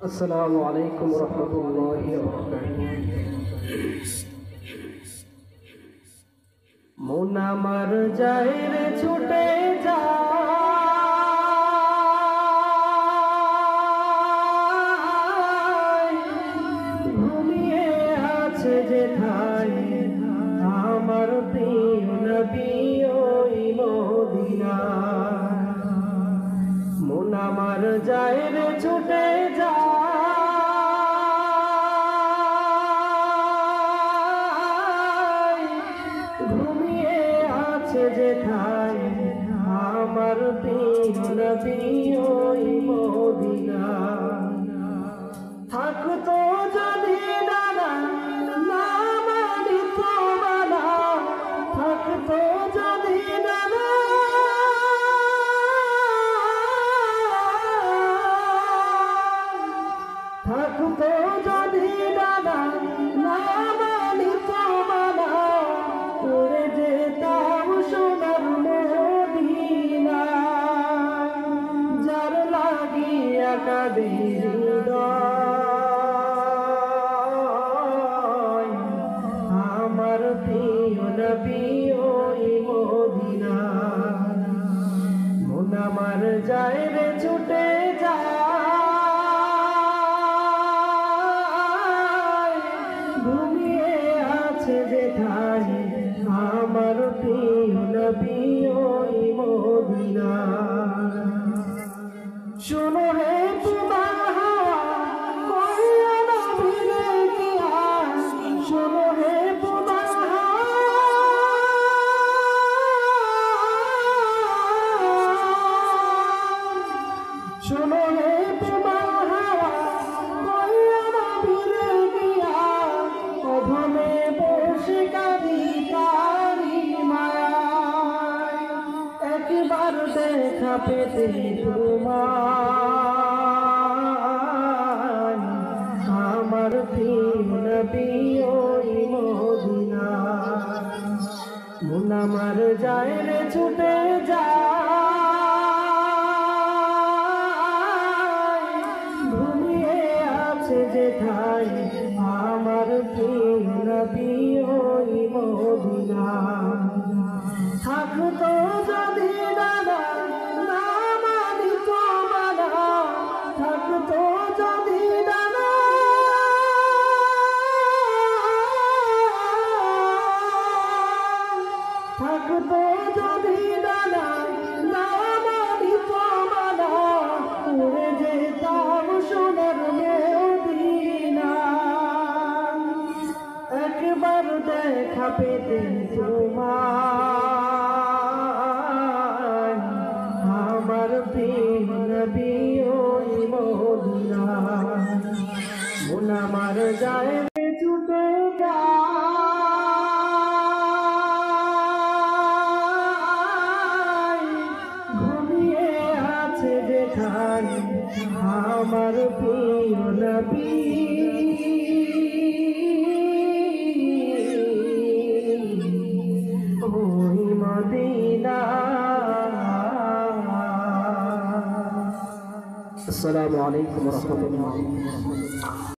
আসসালামু আলাইকুম রহমতুল্লাহি ওয়া বারাকাতুহু। মন আমার যায় রে ছুটে যায়, ঘুমিয়ে আছে যেথায় আমার প্রিয় নবী ওই মদিনায়। মন আমার যায় রে ছুটে যায়, ঘুমিয়ে আছে যেথায় আমার প্রিয় নবী ওই মদিনায়। থাকতো যদি ডানা না মানিত মানা, থাকতো যদি ডানা থাকতো যদি ডানা না মানিত মানা, উড়ে যেতাম সোনার মদিনা। যার লাগিয়া কাঁদে হৃদয়, আমার প্রিয় নবী ওই মদিনা। মন আমার যায় রে ছুটে যায়, ঘুমিয়ে আছে যেথায় আমার প্রিয় নবী ওই মদিনা। শোনো হে তোমার হাওয়া কইয়া নবীরে গিয়া, শোনো হে তোমার শোনো হে তোমার হাওয়া কইয়া নবীরে গিয়া, অধমে বসে কাঁদি তারি মায়ায়। একবার দেখা পেতে তোমায়, আমার প্রিয় নবী ওই মদিনায়। মন আমার যায় রে ছুটে যায়, ঘুমিয়ে আছে যেথায় আমার প্রিয় নবী ওই মদিনায়। থাকতো যদি ডানা না মানিত মানা, থাকতো যদি ডানা থাকতো যদি ডানা না মানিত মানা, উড়ে যেতাম সোনার মদিনা। একবার দেখা পেতে তোমায়, আমার প্রিয় নবী ওই মদিনা। মন আমার যায় রে ছুটে যায়, ঘুমিয়ে আছে যেখানে আমার প্রিয় নবী ওই মদিনা। আসসালামু আলাইকুম ওয়া রাহমাতুল্লাহ।